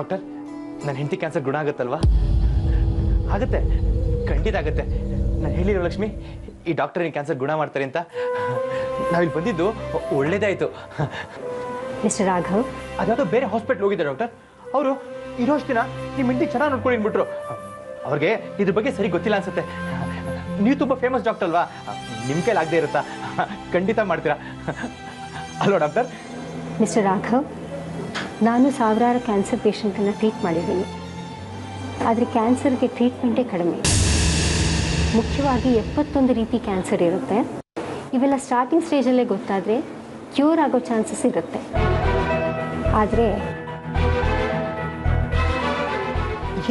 Doctor, ನನ್ನ ಹೆಂಡತಿ cancer ಗುಣ ಆಗುತ್ತಲ್ವಾ? ಆಗುತ್ತೆ, ಖಂಡಿತ ಆಗುತ್ತೆ. ನಾನು ಹೇಳಿರೋ ಲಕ್ಷ್ಮಿ, ಈ ಡಾಕ್ಟರ್ ಏನು ಕ್ಯಾನ್ಸರ್ ಗುಣ ಮಾಡ್ತಾರೆ ಅಂತ. ನಾವಿಲ್ಲಿ ಬಂದಿದ್ದು ಒಳ್ಳೇದಾಯಿತು. ಮಿಸ್ಟರ್ ರಾಘವ್, ಅದ್ಯಾವುದೋ ಬೇರೆ ಹಾಸ್ಪಿಟ್ಲ್ ಹೋಗಿದ್ದೆ ಡಾಕ್ಟರ್. ಅವರು ಇರೋಷ್ಟು ದಿನ ನಿಮ್ಮ ಹೆಂಡತಿ ಚೆನ್ನಾಗಿ ನೋಡ್ಕೊಂಡು ಅಂದ್ಬಿಟ್ರು. ಅವ್ರಿಗೆ ಇದ್ರ ಬಗ್ಗೆ ಸರಿ ಗೊತ್ತಿಲ್ಲ ಅನ್ಸುತ್ತೆ. ನೀವು ತುಂಬ ಫೇಮಸ್ ಡಾಕ್ಟರ್ ಅಲ್ವಾ, ನಿಮ್ಮ ಕೈಲಿ ಆಗದೆ ಇರುತ್ತಾ? ಖಂಡಿತ ಮಾಡ್ತೀರಾ ಅಲ್ವಾ ಡಾಕ್ಟರ್? ಮಿಸ್ಟರ್ ರಾಘವ್, ನಾನು ಸಾವಿರಾರು ಕ್ಯಾನ್ಸರ್ ಪೇಷಂಟನ್ನು ಟ್ರೀಟ್ ಮಾಡಿದ್ದೀನಿ. ಆದರೆ ಕ್ಯಾನ್ಸರ್ಗೆ ಟ್ರೀಟ್ಮೆಂಟೇ ಕಡಿಮೆ. ಮುಖ್ಯವಾಗಿ 71 ರೀತಿ ಕ್ಯಾನ್ಸರ್ ಇರುತ್ತೆ. ಇವೆಲ್ಲ ಸ್ಟಾರ್ಟಿಂಗ್ ಸ್ಟೇಜಲ್ಲೇ ಗೊತ್ತಾದರೆ ಕ್ಯೂರ್ ಆಗೋ ಚಾನ್ಸಸ್ ಇರುತ್ತೆ. ಆದರೆ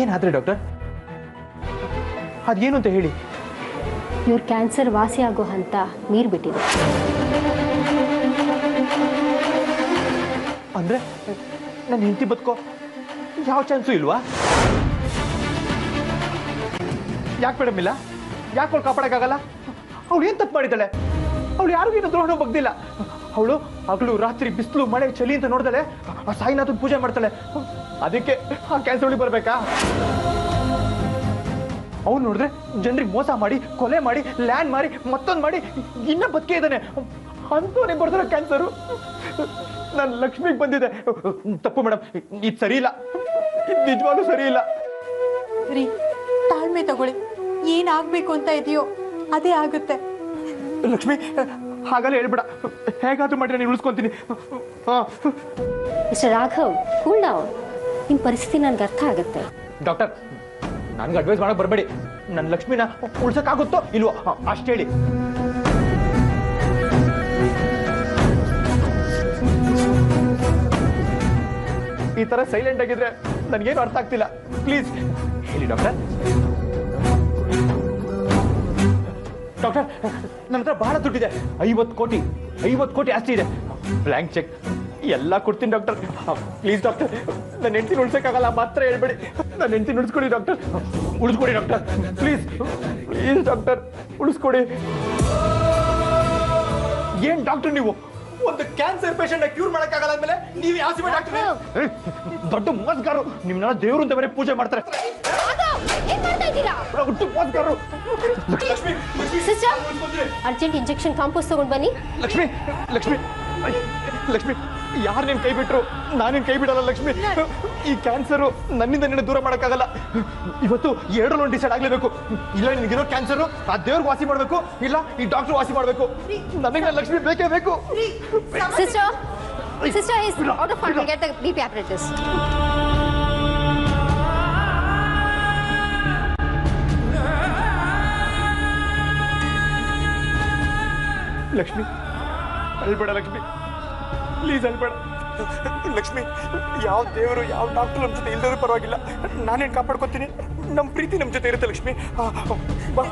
ಏನಾದರೆ ಡಾಕ್ಟರ್? ಅದೇನು ಅಂತ ಹೇಳಿ. ಇವ್ರ ಕ್ಯಾನ್ಸರ್ ವಾಸಿ ಆಗೋ ಹಂತ ಮೀರ್ಬಿಟ್ಟಿದೆ. ಅಂದರೆ ನನ್ನ ಹೆಂಡತಿ ಬದುಕೋ ಯಾವ ಚಾನ್ಸು ಇಲ್ವಾ? ಯಾಕೆ ಮೇಡಮ್ ಇಲ್ಲ? ಯಾಕೆ ಅವಳು ಕಾಪಾಡೋಕ್ಕಾಗಲ್ಲ? ಅವಳು ಏನು ತಪ್ಪು ಮಾಡಿದ್ದಾಳೆ? ಅವಳು ಯಾರಿಗೂ ಏನು ದ್ರೋಹನೂ ಬಗ್ದಿಲ್ಲ. ಅವಳು ಹಗಲು ರಾತ್ರಿ ಬಿಸಿಲು ಮಳೆ ಚಳಿ ಅಂತ ನೋಡ್ದಾಳೆ ಆ ಸಾಯಿನಾಥನ ಪೂಜೆ ಮಾಡ್ತಾಳೆ. ಅದಕ್ಕೆ ಆ ಕ್ಯಾನ್ಸರ್ ಒಳಗೆ ಬರಬೇಕಾ? ಅವ್ನು ನೋಡಿದ್ರೆ ಜನರಿಗೆ ಮೋಸ ಮಾಡಿ, ಕೊಲೆ ಮಾಡಿ, ಲ್ಯಾಂಡ್ ಮಾಡಿ, ಮತ್ತೊಂದು ಮಾಡಿ ಇನ್ನೂ ಬದುಕೇ ಇದ್ದಾನೆ. ಅಂತವನೇ ಬರ್ತಾರೆ ಕ್ಯಾನ್ಸರು. ನನ್ನ ಲಕ್ಷ್ಮಿಗೆ ಬಂದಿದೆ. ತಪ್ಪು ಮೇಡಮ್, ಇದು ಸರಿ ಇಲ್ಲ, ಇದು ನಿಜವಾಗ್ಲೂ ಸರಿ ಇಲ್ಲ. ರೀ, ತಾಳ್ಮೆ ತಗೊಳ್ಳಿ. ಏನಾಗಬೇಕು ಅಂತ ಇದೆಯೋ ಅದೇ ಆಗುತ್ತೆ. ಲಕ್ಷ್ಮಿ, ಹಾಗಲ್ಲ ಹೇಳ್ಬೇಡ. ಹೇಗಾದ್ರೂ ಮಾಡಿ ನಾನು ಉಳಿಸ್ಕೊಂತೀನಿ. Mister Raghav, cool down. ನಿಮ್ಮ ಪರಿಸ್ಥಿತಿ ನನಗೆ ಅರ್ಥ ಆಗುತ್ತೆ. ಡಾಕ್ಟರ್, ನನಗೆ ಅಡ್ವೈಸ್ ಮಾಡಕ್ಕೆ ಬರಬೇಡಿ. ನನ್ನ ಲಕ್ಷ್ಮಿನ ಉಳ್ಸಕ್ಕಾಗುತ್ತೋ ಇಲ್ವೋ ಅಷ್ಟು ಹೇಳಿ. ಈ ಥರ ಸೈಲೆಂಟ್ ಆಗಿದ್ರೆ ನನಗೇನು ಅರ್ಥ ಆಗ್ತಿಲ್ಲ. ಪ್ಲೀಸ್ ಹೇಳಿ ಡಾಕ್ಟರ್. ಡಾಕ್ಟರ್, ನನ್ನ ಹತ್ರ ಬಹಳ ದುಡ್ಡಿದೆ. 50 ಕೋಟಿ ಆಸ್ತಿ ಇದೆ. ಬ್ಲ್ಯಾಂಕ್ ಚೆಕ್ ಎಲ್ಲ ಕೊಡ್ತೀನಿ ಡಾಕ್ಟರ್. ಪ್ಲೀಸ್ ಡಾಕ್ಟರ್, ನನ್ನ ಹೆಂಡತಿನ ಉಳಿಸೋಕ್ಕಾಗಲ್ಲ ಮಾತ್ರ ಹೇಳ್ಬೇಡಿ. ನನ್ನ ಹೆಂಡತಿನ ಉಳಿಸ್ಕೊಡಿ ಡಾಕ್ಟರ್. ಉಳಿಸ್ಕೊಡಿ ಡಾಕ್ಟರ್, ಪ್ಲೀಸ್ ಪ್ಲೀಸ್ ಡಾಕ್ಟರ್, ಉಳಿಸ್ಕೊಡಿ. ಏನ್ ಡಾಕ್ಟರ್ ನೀವು? ಒಂದು ಕ್ಯಾನ್ಸರ್ ಪೇಷಂಟ್ ಕ್ಯೂರ್ ಮಾಡಕ್ಕಾಗಲ್ಲ ಅಂದ್ಮೇಲೆ ನೀವು ಯಾವ ಸಿಮೆ ಡಾಕ್ಟರ್? ದೊಡ್ಡ ಮೋಸಗಾರರು. ನಿಮ್ಮನ್ನ ದೇವರು ಅಂತ ಬೇರೆ ಪೂಜೆ ಮಾಡ್ತಾರೆ. ಮೋಸಗಾರರು. ಅರ್ಜೆಂಟ್ ಇಂಜೆಕ್ಷನ್ ಕಾಂಪೋಸ್ ತಗೊಂಡು ಬನ್ನಿ. ಲಕ್ಷ್ಮಿ, ಲಕ್ಷ್ಮಿ, ಲಕ್ಷ್ಮಿ, ಯಾರು ನಿನ್ ಕೈ ಬಿಟ್ರು? ನಾನೇನ್ ಕೈ ಬಿಡಲ್ಲ ಲಕ್ಷ್ಮಿ. ಈ ಕ್ಯಾನ್ಸರು ನನ್ನಿಂದ ನಿನ್ನ ದೂರ ಮಾಡಕ್ಕಾಗಲ್ಲ. ಇವತ್ತು ಎರಡರಲ್ಲೊಂದು ಡಿಸೈಡ್ ಆಗ್ಲೇಬೇಕು. ಇಲ್ಲ ನಿನ್ಗಿರೋ ಕ್ಯಾನ್ಸರು ಆ ದೇವ್ರಿಗೆ ವಾಸಿ ಮಾಡ್ಬೇಕು, ಇಲ್ಲ ಈ ಡಾಕ್ಟರ್ ವಾಸಿ ಮಾಡ್ಬೇಕು. ನನಗೆ ನನ್ನ ಲಕ್ಷ್ಮಿ ಬೇಕೇ ಬೇಕು. Sister is out of control. Get the BP apparatus. Lakshmi, ಅಳ್ಬೇಡ ಲಕ್ಷ್ಮಿ, ಪ್ಲೀಸ್ ಅಳ್ಬೇಡ ಲಕ್ಷ್ಮಿ. ಯಾವ ದೇವರು ಯಾವ ಡಾಕ್ಟರ್ ನಮ್ಮ ಜೊತೆ ಇಲ್ದರೂ ಪರವಾಗಿಲ್ಲ, ನಾನೇನು ಕಾಪಾಡ್ಕೊತೀನಿ. ನಮ್ಮ ಪ್ರೀತಿ ನಮ್ಮ ಜೊತೆ ಇರುತ್ತೆ ಲಕ್ಷ್ಮಿ. ಬಾ.